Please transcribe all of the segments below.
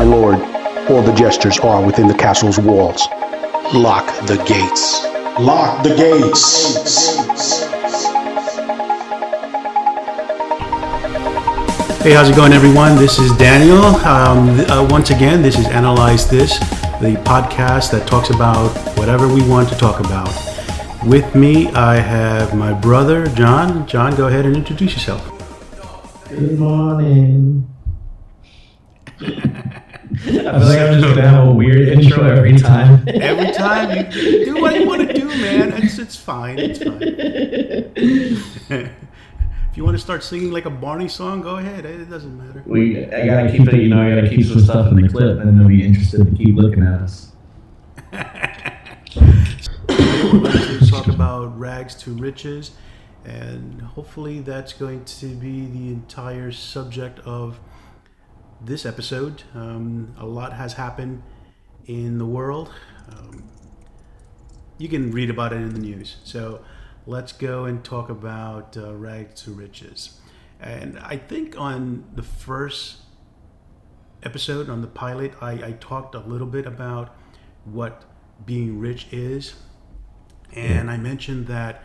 my lord, all the jesters are within the castle's walls. Lock the gates. Lock the gates. Hey, how's it going, everyone? This is Daniel. Once again, this is Analyze This, the podcast that talks about whatever we want to talk about. With me, I have my brother, John. John, go ahead and introduce yourself. Good morning. I feel like I'm just going to have a weird intro every time. Every time you do what you want to do, man. It's fine. It's fine. If you want to start singing like a Barney song, go ahead. It doesn't matter. I gotta keep it. I gotta keep some stuff in the clip, and they'll be interested to keep looking at us. We're going to talk about rags to riches, and hopefully that's going to be the entire subject of this episode. A lot has happened in the world. You can read about it in the news. So let's go and talk about rags to riches. And I think on the first episode, on the pilot, I talked a little bit about what being rich is. And I mentioned that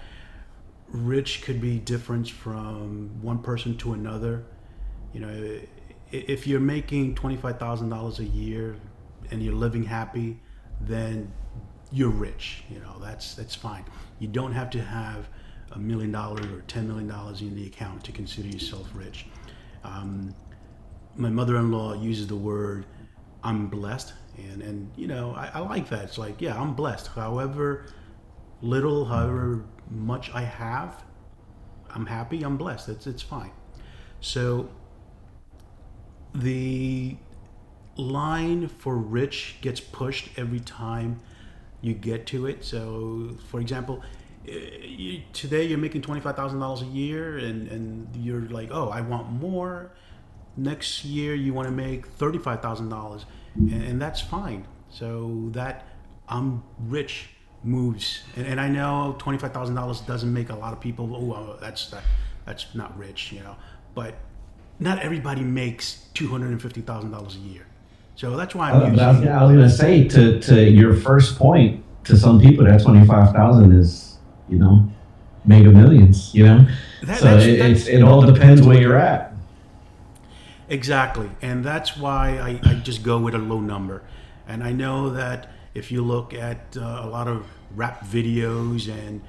rich could be different from one person to another. If you're making $25,000 a year and you're living happy, then you're rich. That's fine. You don't have to have $1 million or $10 million in the account to consider yourself rich. My mother-in-law uses the word "I'm blessed," and I like that. It's like, yeah, I'm blessed. However little, however much I have, I'm happy, I'm blessed. It's fine. So the line for rich gets pushed every time you get to it. So, for example, today you're making $25,000 a year, and you're like, oh, I want more. Next year you want to make $35,000, and that's fine. So that I'm rich moves, and I know $25,000 doesn't make a lot of people. That's not rich, But not everybody makes $250,000 a year. So that's why I'm using. I was gonna say to your first point, to some people that 25,000 is mega millions. It all depends where you're at. Exactly, and that's why I just go with a low number. And I know that if you look at a lot of rap videos and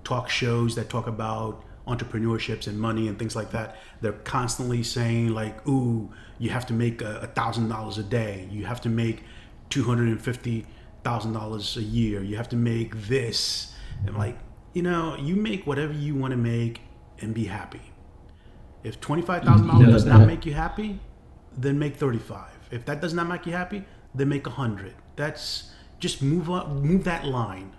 talk shows that talk about entrepreneurships and money and things like that, they're constantly saying like, ooh, you have to make $1,000 a day, you have to make $250,000 a year, you have to make this. And like, you make whatever you want to make and be happy. If $25,000 does not make you happy, then make 35. If that does not make you happy, then make 100. That's just move that line.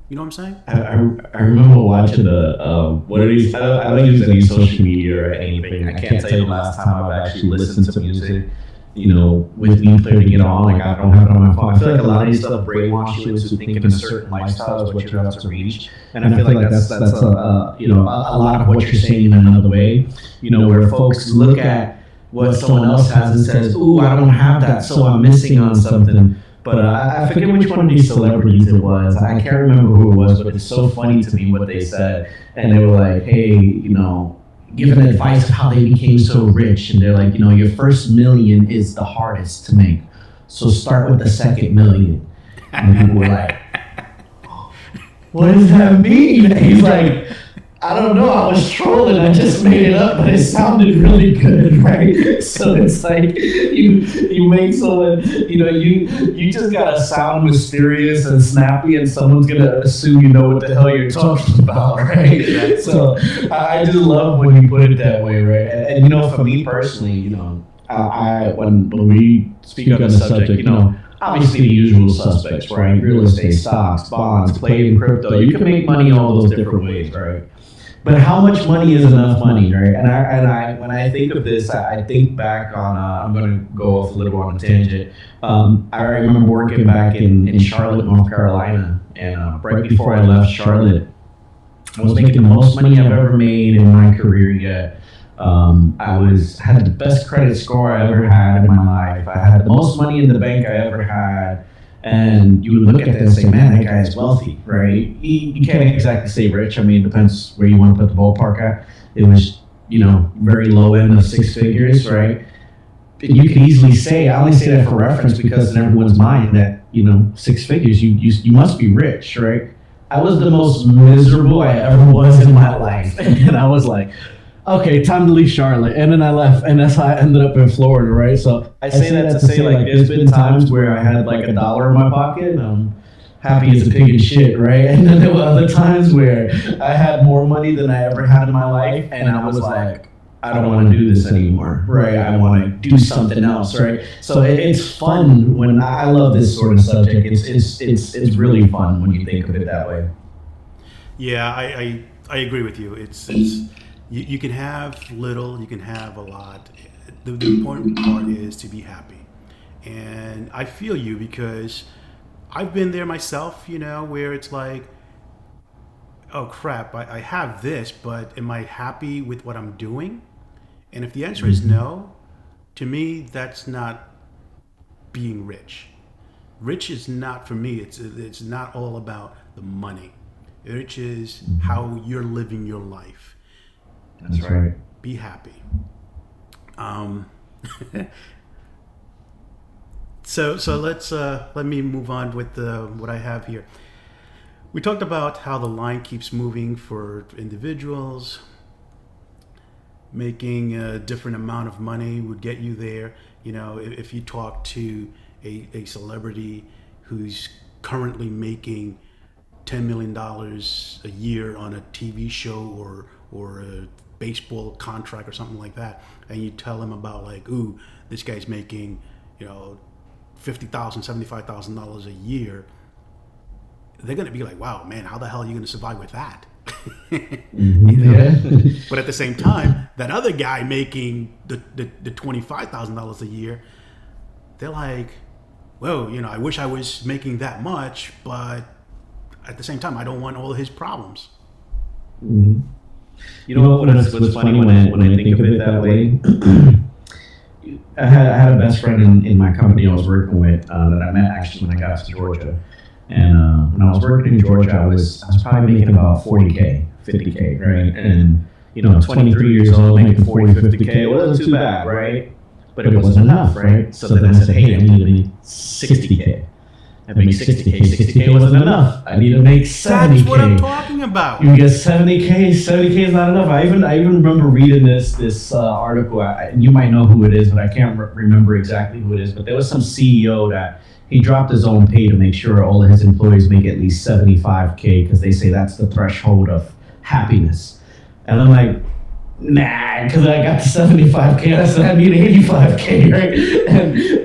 You know what I'm saying? I remember watching what are these? I don't use any social media or anything. I can't tell you the last time I've actually listened to music. With me putting it on, like I don't have it on my phone. I feel like a lot of these stuff brainwash you into thinking a certain lifestyle is what you have to reach, and I feel like that's a lot of what you're saying in another way. Where folks look at what someone else has and says, "Ooh, I don't have that, so I'm missing on something." But I forget which one of these celebrities it was. I can't remember who it was, but it's so funny to me what they said. And they were like, hey, giving advice of how they became so rich. And they're like, your first million is the hardest to make. So start with the second million. And people were like, what does that mean? And he's like, I don't know, I was trolling, I just made it up, but it sounded really good, right? So it's like, you make someone, you just gotta sound mysterious and snappy, and someone's gonna assume you know what the hell you're talking about, right? So I just love when you put it that way, right? And for me personally, when we speak on the subject, obviously the usual suspects, right? Real estate, stocks, bonds, play in crypto, you can make money all those different ways, right? But how much money is enough money, right? And I when I think of this, I think back on, I'm going to go off a little on a tangent. I remember working back in Charlotte, North Carolina, and right before I left Charlotte, I was making the most money I've ever made in my career yet. Had the best credit score I ever had in my life. I had the most money in the bank I ever had. And you would look at that and say, man, that guy is wealthy, right? You can't exactly say rich. I mean, it depends where you want to put the ballpark at. It was, very low end of six figures, right? And you can easily say, I only say that for reference because in everyone's mind that, six figures, you must be rich, right? I was the most miserable I ever was in my life. And I was like, okay, time to leave Charlotte. And then I left, and that's how I ended up in Florida, right? So I say that to say, like, there's been times where I had like $1 in my pocket, and I'm happy as a pig in shit, right? And then there were other times where I had more money than I ever had in my life, and I was like, I don't want to do this anymore, right? I want to do something else, right? So it's fun when I love this sort of subject. It's really fun when you think of it that way. Yeah, I agree with you. It's you can have little, you can have a lot. The important part is to be happy. And I feel you because I've been there myself, where it's like, oh crap, I have this, but am I happy with what I'm doing? And if the answer is no, to me, that's not being rich. Rich is not, for me, it's not all about the money. Rich is how you're living your life. That's right. Be happy. So let's let me move on with what I have here. We talked about how the line keeps moving for individuals. Making a different amount of money would get you there. If you talk to a celebrity who's currently making $10 million a year on a TV show or a baseball contract or something like that, and you tell them about like, ooh, this guy's making, $50,000, $75,000 a year, they're gonna be like, wow, man, how the hell are you gonna survive with that? Yeah. But at the same time, that other guy making the $25,000 a year, they're like, whoa, I wish I was making that much, but at the same time, I don't want all of his problems. Mm-hmm. What's funny when I think of it that way? I had a best friend in my company I was working with that I met actually when I got to Georgia. And when I was working in Georgia, I was probably making about 40K, 50K, right? And 23 years old, making 40, 50K, it wasn't too bad, right? But it wasn't enough, right? So then I said, hey, I need to make 60K. I make 60K. 60K wasn't enough. I need to make 70K. That's what I'm talking about. You get 70K. 70K is not enough. I even remember reading this article. You might know who it is, but I can't remember exactly who it is. But there was some CEO that he dropped his own pay to make sure all of his employees make at least 75K because they say that's the threshold of happiness. And I'm like, nah, because I got to 75K, I said I need 85K, right?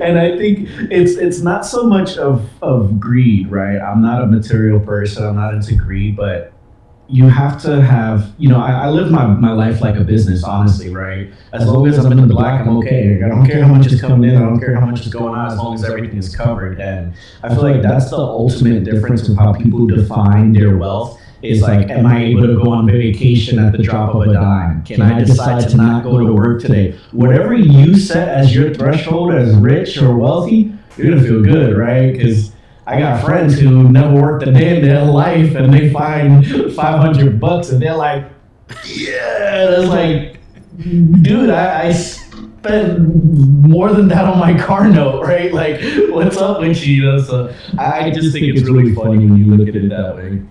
And I think it's not so much of greed, right? I'm not a material person, I'm not into greed, but you have to have, I live my life like a business, honestly, right? As long as I'm in the black, I'm okay. I don't care how much is coming in, I don't care how much is going on, as long as everything is covered. And I feel like that's the ultimate difference of how people define their wealth. Is like, am I able to go on vacation at the drop of a dime? Can I decide to not go to work today? Whatever you set as your threshold as rich or wealthy, you're gonna feel good, right? Because I got friends who never worked a day in their life and they find $500 and they're like, yeah, that's like, dude, I spent more than that on my car note, right? Like, what's up with you? So I just think it's really funny when you look at it that way.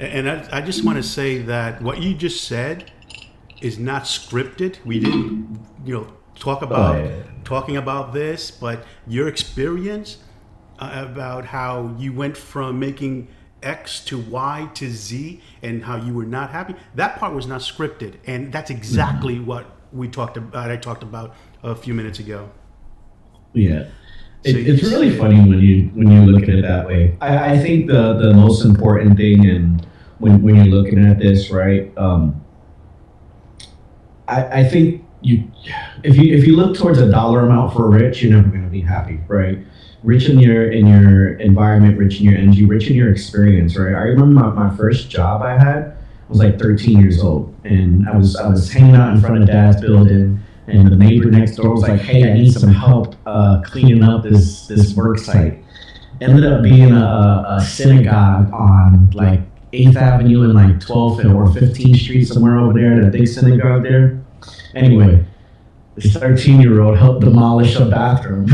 And I just want to say that what you just said is not scripted. We didn't, talking about this, but your experience about how you went from making X to Y to Z and how you were not happy, that part was not scripted. And that's exactly what I talked about a few minutes ago. Yeah. It's really funny when you look at it that way. I think the most important thing, and when you're looking at this, right? I think if you look towards a dollar amount for rich, you're never going to be happy, right? Rich in your environment, rich in your energy, rich in your experience, right? I remember my first job I had. was like 13 years old, and I was hanging out in front of Dad's building, and the neighbor next door was like, "Hey, I need some help cleaning up this work site." Ended up being a synagogue on like 8th Avenue and like 12th or 15th Street, somewhere over there, that big synagogue there. Anyway, this 13-year-old helped demolish a bathroom,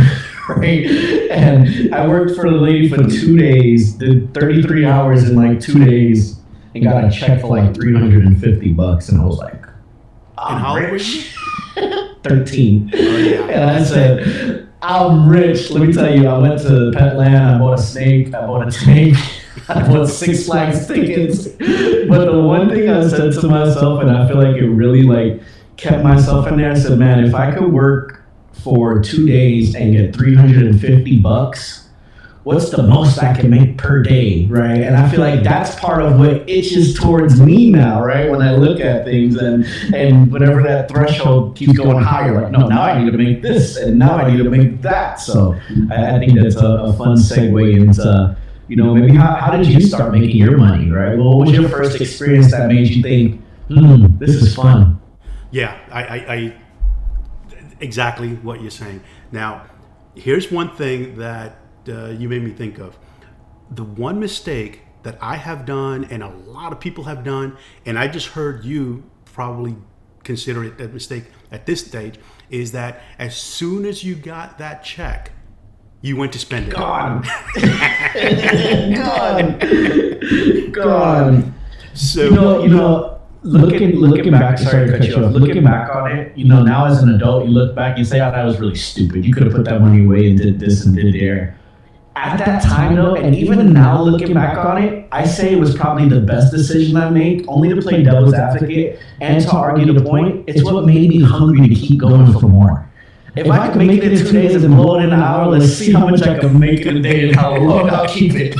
right? And I worked for the lady for 2 days, did 33 hours in like 2 days, and got a check for like $350, and I was like, And how old were you? 13. Oh, yeah. And I said, I'm rich. Let me tell you, I went to Petland, I bought a snake, I bought a tank, I bought Six Flags tickets. But the one thing I said to myself, and I feel like it really like kept myself in there, I said, man, if I could work for 2 days and get $350, what's the most I can make per day, right? And I feel like that's part of what itches towards me now, right? When I look at things and whenever that threshold keeps going higher, like, no, now I need to make this, and now I need to make that. So I think that's a fun segue into, you know, maybe how did you start making your money, right? Well, what was your first experience that made you think, this is fun? Yeah, I exactly what you're saying. Now, here's one thing that you made me think of. The one mistake that I have done and a lot of people have done, and I just heard you probably consider it a mistake at this stage, is that as soon as you got that check, you went to spend it. Gone. Gone. So you know, looking back, sorry to cut you off. Looking back on it, you know, now as an adult, you look back and you say, "Oh, that was really stupid. You could have put that money away and did this and did there." At that time, though, and even now looking back on it, I say it was probably the best decision I made. Only to play devil's advocate and to argue the point, it's what made me hungry to keep going for more. If I could make it in 2 days and blow it in an hour, let's see how much I can make in a day and how long I'll keep it.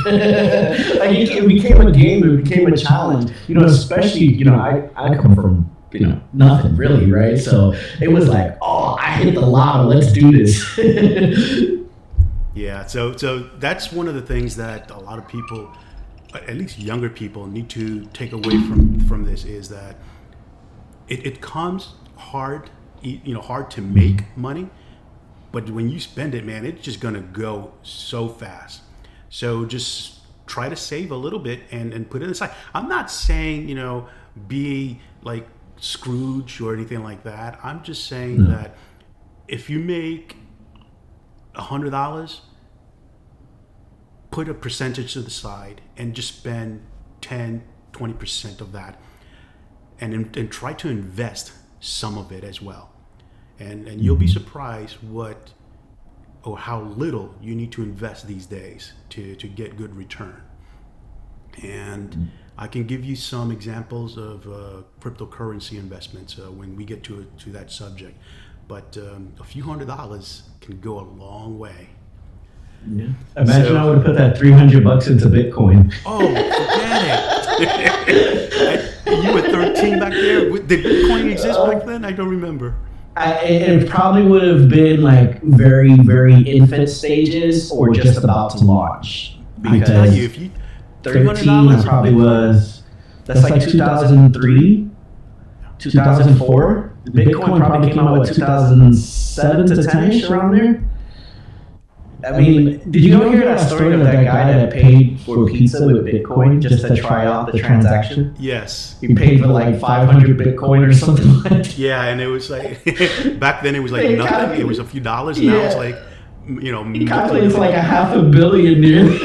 Like it became a game, it became a challenge. You know, especially, you know, I come from, you know, nothing really, right? So it was like, oh, I hit the lotto, let's do this. yeah, so that's one of the things that a lot of people, at least younger people, need to take away from this, is that it comes hard. You know, hard to make money, but when you spend it, man, it's just gonna go so fast. So just try to save a little bit and put it aside. I'm not saying, you know, be like Scrooge or anything like that. I'm just saying that if you make $100, put a percentage to the side and just spend 10-20% of that, and try to invest some of it as well, and you'll be surprised what or how little you need to invest these days to get good return. And I can give you some examples of cryptocurrency investments when we get to that subject, but a few $100s can go a long way. Yeah. Imagine I would have put that $300 into Bitcoin. Oh, forget it. You were 13 back there? Did Bitcoin exist back then? I don't remember. It probably would have been like very, very infant stages or just about to launch. I tell you, if you 13, I probably was, that's like 2003, 2004. Bitcoin probably came out, what, 2007 to 10-ish, around there? I mean, did you ever hear that story of that guy that paid for pizza with Bitcoin just to try out the transaction? Yes. He paid for like 500 Bitcoin or something like that. Yeah, and it was like, back then it was like nothing. It was a few dollars. Now it's like, you know. He calculates like $500 million nearly.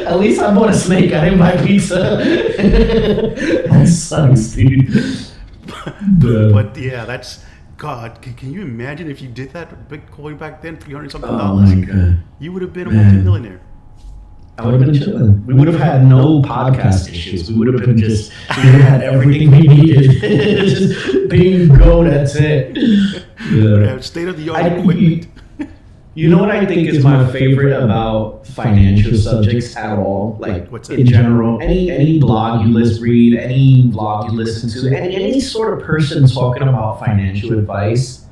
At least I bought a snake. I didn't buy pizza. That sucks, dude. But yeah, that's... God, can you imagine if you did that with Bitcoin back then, $300-something? Oh my God. You would have been a multimillionaire. I would have been chilling. We would have had no podcast issues. We would have been just, we would have had everything we needed. Just bingo, that's it. Yeah. State-of-the-art equipment. You know what I think is my favorite about financial subjects at all? Like, what's that? In general, any blog you read, any blog you listen to, any sort of person talking about financial advice,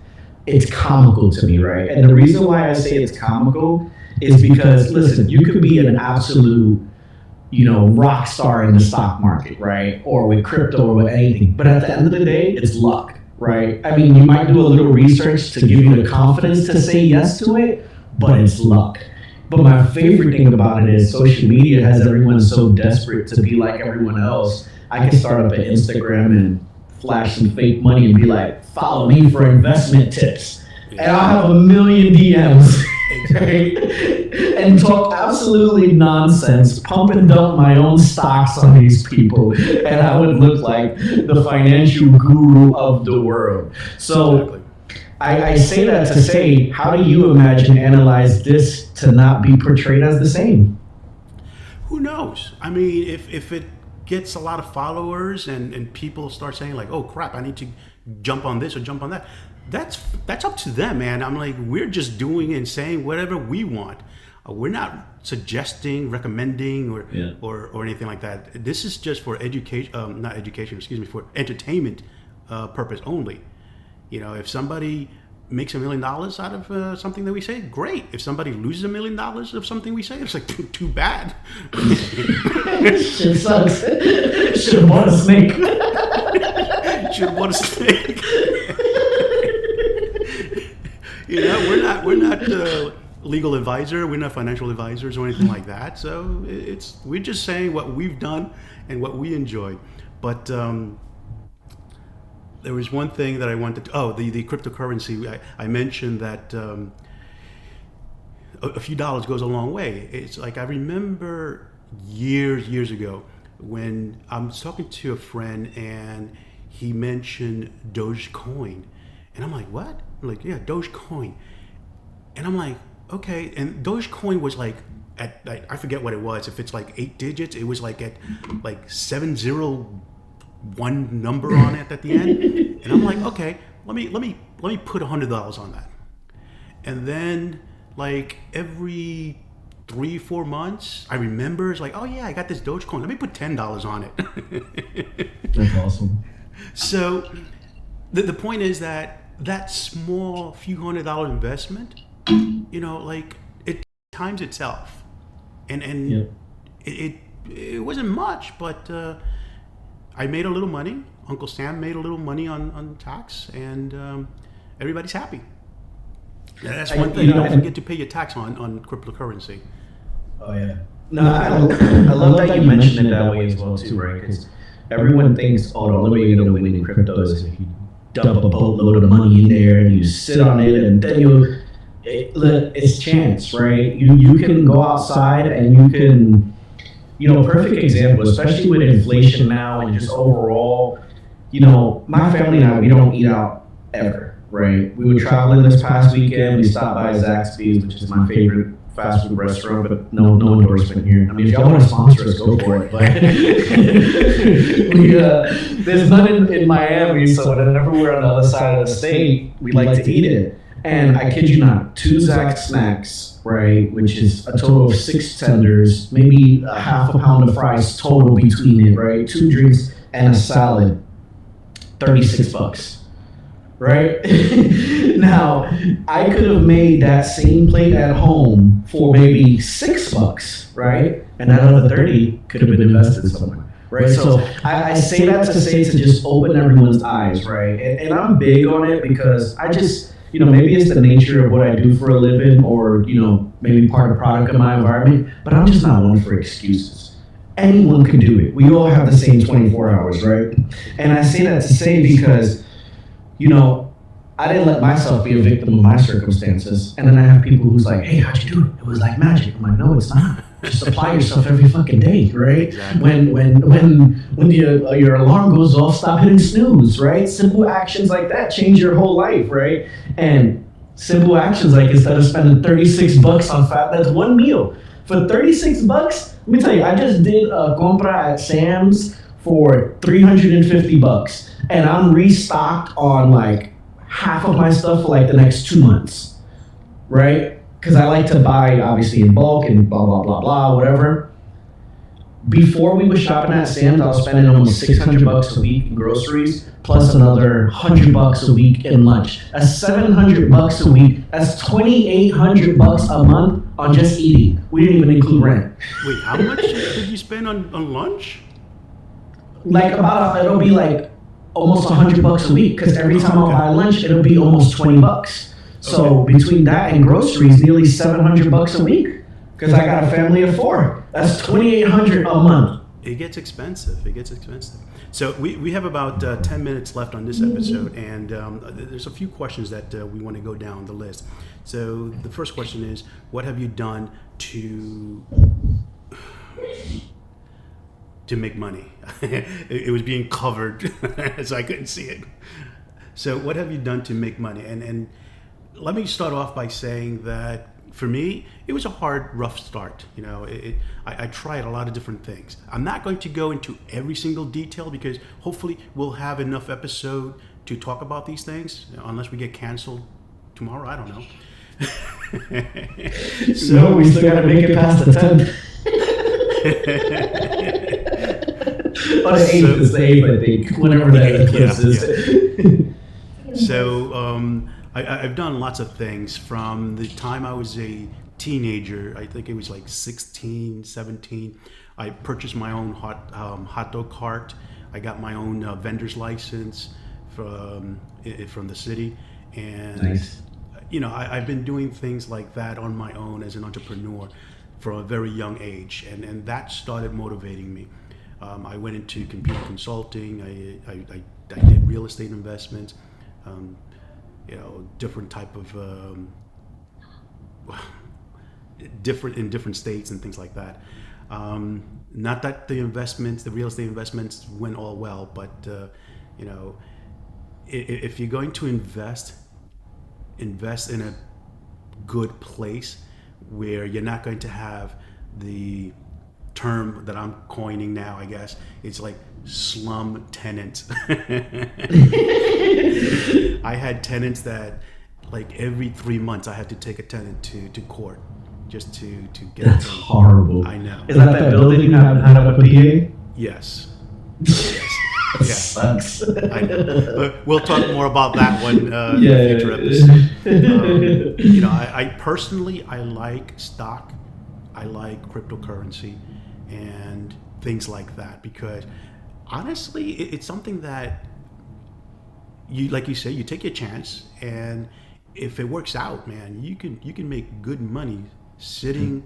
it's comical to me, right? And the reason why I say it's comical is because, listen, you could be an absolute, rock star in the stock market, right? Or with crypto or with anything. But at the end of the day, it's luck, right? I mean, you might do a little research to give you the confidence to say yes to it, but it's luck. But my favorite thing about it is social media has everyone so desperate to be like everyone else. I can start up an Instagram and flash some fake money and be like, follow me for investment tips. And I'll have a million DMs. And talk absolutely nonsense, pump and dump my own stocks on these people, and I would look like the financial guru of the world. So exactly. I say that to say, how do you imagine analyze this to not be portrayed as the same? Who knows? I mean, if it gets a lot of followers and people start saying like, oh crap, I need to jump on this or jump on that, that's up to them, man. I'm like, we're just doing and saying whatever we want. We're not suggesting, recommending, or anything like that. This is just for for entertainment purpose only. If somebody makes $1 million out of something that we say, great. If somebody loses $1 million of something we say, it's like too bad. Shit sucks. Should have bought a snake. Should have bought a snake. We're not legal advisor. We're not financial advisors or anything like that. So we're just saying what we've done and what we enjoy. But there was one thing that I wanted to. The cryptocurrency. I mentioned that a few dollars goes a long way. It's like I remember years ago when I'm talking to a friend and he mentioned Dogecoin, and I'm like, what? I'm like, yeah, Dogecoin, and I'm like, okay. And Dogecoin was like I forget what it was. If it's like 8 digits, it was like at like 701 number on it at the end, and I'm like, okay, let me put $100 on that, and then like every 3-4 months, I remember it's like, oh yeah, I got this Dogecoin. Let me put $10 on it. That's awesome. So the point is that small few $100 investment, like it times itself, and yep. it wasn't much, but I made a little money. Uncle Sam made a little money on tax, and everybody's happy. That's one thing. Don't forget to pay your tax on cryptocurrency. Oh yeah. No, I love that you mentioned it that way as well too, right? Because everyone thinks, oh, the only way you're gonna win in crypto is if you dump a boatload of money in there and you sit on it, and then it's chance, right? You can go outside and you can, perfect example, especially with inflation now and just overall, my family and I, we don't eat out ever. Right, we were traveling this past weekend. We stopped by Zaxby's, which is my favorite fast food restaurant, but no endorsement here. I mean, if y'all want to sponsor us, go for it. But there's none in Miami, so whenever we're on the other side of the state, we like to eat it. And I kid you not, 2 Zax snacks, right, which is a total of 6 tenders, maybe a half a pound of fries total between it, right, 2 drinks and a salad, $36. Right? Now, I could have made that same plate at home for maybe $6, right? And that other 30 could have been invested somewhere, right? So I say that to say to just open everyone's eyes, right? And I'm big on it because I just, maybe it's the nature of what I do for a living, or, maybe part of the product of my environment, but I'm just not one for excuses. Anyone can do it. We all have the same 24 hours, right? And I say that to say because I didn't let myself be a victim of my circumstances. And then I have people who's like, hey, how'd you do it? It was like magic. I'm like, no, it's not. Just apply yourself every fucking day, right? Exactly. When your alarm goes off, stop hitting snooze, right? Simple actions like that change your whole life, right? And simple actions like instead of spending $36 on fat, that's one meal. For $36, let me tell you, I just did a compra at Sam's for $350. And I'm restocked on like half of my stuff for like the next 2 months, right? Because I like to buy obviously in bulk and blah, blah, blah, blah, whatever. before we were shopping at Sam's, I was spending almost $600 a week in groceries, plus another $100 a week in lunch. That's $700 a week. That's $2,800 a month on just eating. We didn't even include rent. Wait, how much did you spend on lunch? Like it'll be like almost $100 a week, because every time I buy lunch, it'll be almost $20. So between that and groceries, nearly $700 a week. Because I got a family of 4. That's $2,800 a month. It gets expensive. It gets expensive. So we have about 10 minutes left on this episode, and there's a few questions that we want to go down the list. So the first question is, what have you done to make money? It was being covered, so I couldn't see it. So what have you done to make money? And let me start off by saying that for me, it was a hard, rough start. You know, I tried a lot of different things. I'm not going to go into every single detail because hopefully we'll have enough episode to talk about these things, unless we get canceled tomorrow. I don't know. So we still got to make it past the 10th. Or the 8th is the 8th, I think. Whenever that is. So I've done lots of things from the time I was a teenager. I think it was like 16, 17. I purchased my own hot dog cart. I got my own vendor's license from the city. And, nice. You know, I've been doing things like that on my own as an entrepreneur from a very young age. And that started motivating me. I went into computer consulting. I did real estate investments. You know, different type of different states and things like that. Not that the real estate investments went all well, but you know, if you're going to invest in a good place where you're not going to have the term that I'm coining now, I guess it's like slum tenants. I had tenants that like every 3 months I had to take a tenant to court just to get. That's horrible. I know. Is that building you have had up a PA? Yes. That sucks. I know. But we'll talk more about that one in a future episode. You know, I personally, I like stock. I like cryptocurrency and things like that because honestly, it's something that you, like you say, you take your chance, and if it works out, man, you can make good money sitting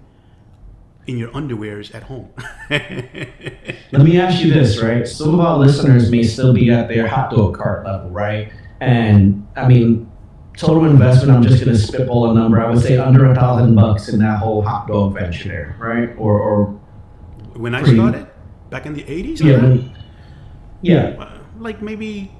in your underwears at home. Let me ask you this, right? Some of our listeners may still be at their hot dog cart level, right? And I mean, total investment, I'm just going to spitball a number. I would say under $1,000 in that whole hot dog venture there, right? Or when I started back in the 80s, like maybe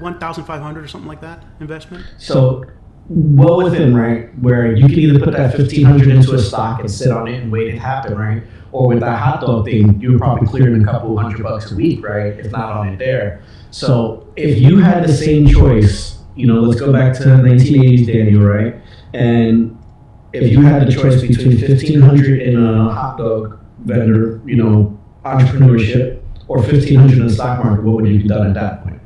1,500 or something like that investment. So well within, right, where you can either put that $1,500 into a stock and sit on it and wait it to happen, right? Or with that hot dog thing, you're probably clearing a couple $100 a week, right? If not on it there. So if you had the same choice, you know, let's go back to the 1980s, Daniel, right? And if you had the choice between $1,500 in a hot dog vendor, you know, entrepreneurship, or $1,500 in the stock market, what would you have done at that point?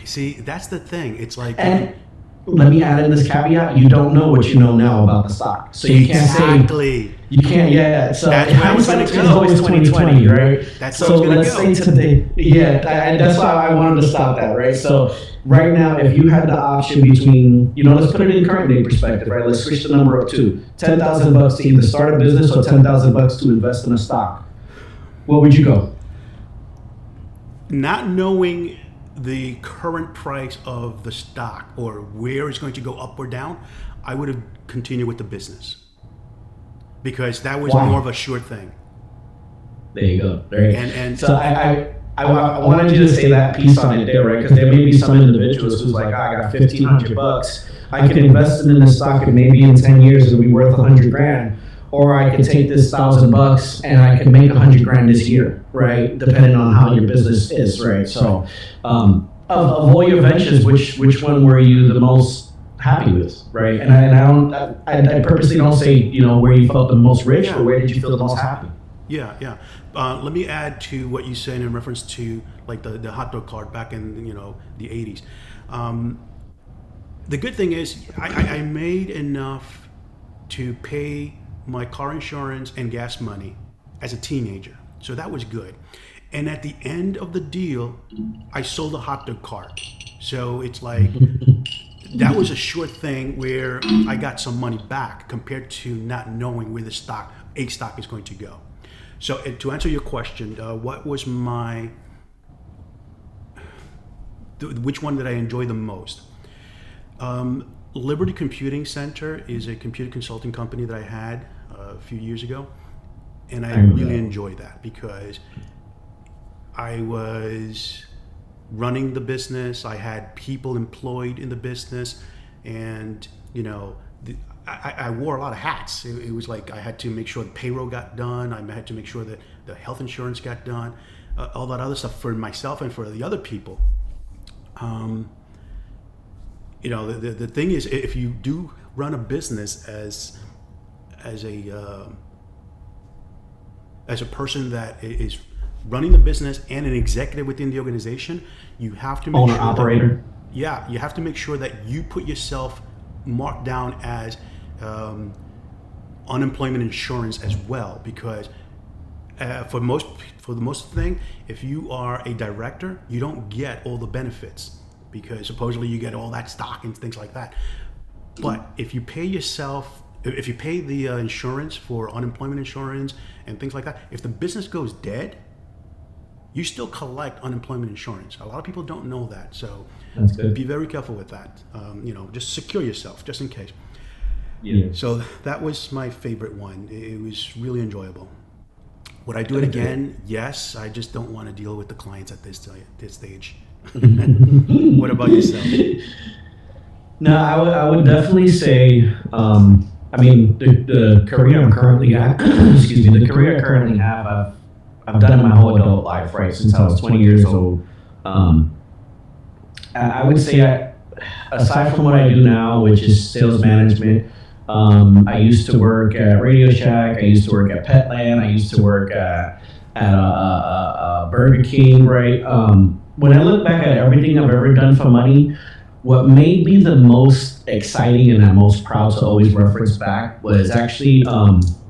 See, that's the thing. It's like, and let me add in this caveat: you don't know what you know now about the stock, so you can't say you can't. Yeah, so hindsight is always 2020, right? That's so let's say today, that's why I wanted to stop that, right? So right now, if you had the option between, you know, let's put it in current day perspective, right? Let's switch the number up to $10,000 to either start a business or $10,000 to invest in a stock. Where would you go? Not knowing the current price of the stock or where it's going to go up or down, I would have continued with the business because that was more of a sure thing. There you go. Right. And so I wanted you to say that piece on it there, right? Because there may be some individuals who's like, I got $1,500. I can invest it in this stock and maybe in 10 years it'll be worth $100,000. Or I can take this $1,000 and I can make $100,000 this year, right? Depending on how your business is, right? So, of all your ventures, which one were you the most happy with, right? And I purposely don't say, you know, where you felt the most rich or where did you feel the most happy. Yeah. Let me add to what you said in reference to like the hot dog cart back in, you know, the 80s. The good thing is I made enough to pay my car insurance and gas money as a teenager. So that was good. And at the end of the deal, I sold a hot dog cart. So it's like, that was a sure thing where I got some money back compared to not knowing where the stock is going to go. So to answer your question, what was which one did I enjoy the most? Liberty Computing Center is a computer consulting company that I had a few years ago, and I really enjoyed that because I was running the business. I had people employed in the business, and you know, I wore a lot of hats. It was like I had to make sure the payroll got done. I had to make sure that the health insurance got done, all that other stuff for myself and for the other people. You know, the thing is, if you do run a business as a person that is running the business and an executive within the organization, you have to make operator. You have to make sure that you put yourself marked down as unemployment insurance as well, because for the most thing, if you are a director, you don't get all the benefits because supposedly you get all that stock and things like that. But if you pay the insurance for unemployment insurance and things like that, if the business goes dead, you still collect unemployment insurance. A lot of people don't know that, so be very careful with that. You know, just secure yourself just in case. Yeah. So that was my favorite one. It was really enjoyable. Would I do it again? Yes. I just don't want to deal with the clients at this stage. What about yourself? No, I would definitely say, I mean, the career I'm currently at, the career I currently have, I've done it my whole adult life, right, since I was 20 years old. I would say, aside from what I do now, which is sales management, I used to work at Radio Shack, I used to work at Petland, I used to work at Burger King, right? When I look back at everything I've ever done for money, what made me the most exciting and I'm most proud to always reference back was actually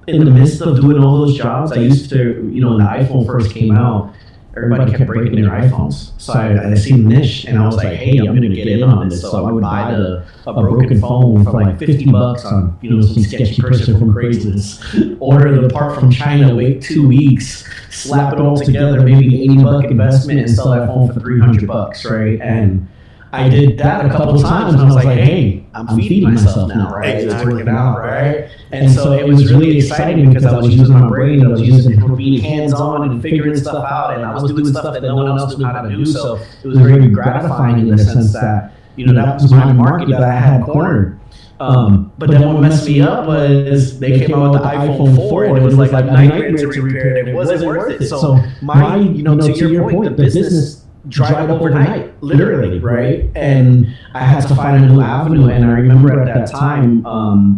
in the midst of doing all those jobs. I used to, you know, when the iPhone first came out, everybody kept breaking their iPhones. So I seen a niche and I was like, hey, I'm going to get in on this. So I would buy a broken phone for like $50 on, you know, some sketchy person from Craigslist, order the part from China, wait 2 weeks, slap it all together, maybe an $80 investment and sell that phone for $300, right? And I did that a couple of times and I was like, hey, I'm feeding myself now, right? Exactly. It's working out, right? And so it was really exciting because I was using my brain, I was being hands-on and figuring stuff out, and I was doing stuff that no one else knew how to do. So it was very gratifying in the sense that, you know, that was my market that I had cornered. But then what messed me up was they came out with the iPhone 4 and it was like a nightmare to repair it. It wasn't worth it. So my, you know, to your point, the business dried up overnight, literally, right? And I had to find a new avenue. And I remember at that time,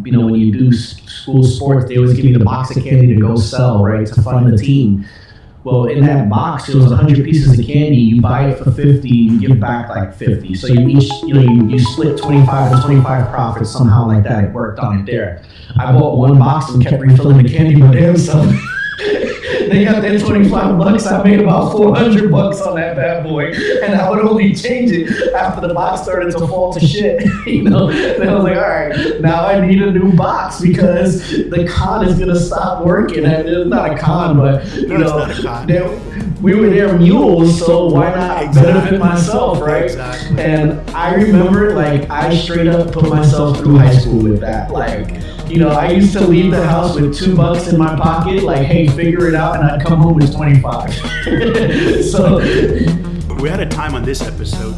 you know, when you do school sports, they always give you the box of candy to go sell, right, to fund the team. Well, in that box, it was 100 pieces of candy. You buy it for 50, you give back like 50. So you each, you know, you split 25 and 25 profits somehow like that. It worked on it there. I bought one box and kept refilling the candy my damn self. They got that $25. I made about $400 on that bad boy, and I would only change it after the box started to fall to shit. You know, and I was like, all right, now I need a new box because the con is gonna stop working. And it's not a con, but you know, we were their mules, so why not benefit myself, right? Exactly. And I remember, like, I straight up put myself through high school with that, like. You know, I used to leave the house with $2 in my pocket, like, hey, figure it out, and I'd come home with 25. So we had a time on this episode.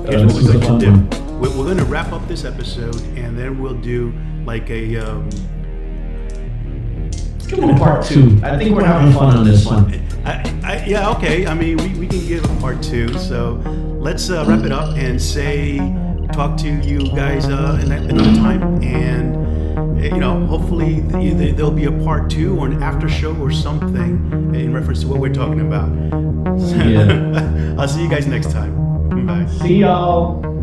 Here's what we're going to do. We're going to wrap up this episode, and then we'll do like a. Give them a part 2. I think we're having fun on this one. Yeah, okay. I mean, we can give a part 2. So let's wrap it up and say talk to you guys another time, and hopefully there'll be a part 2 or an after show or something in reference to what we're talking about. Yeah. I'll see you guys next time. Bye. See y'all.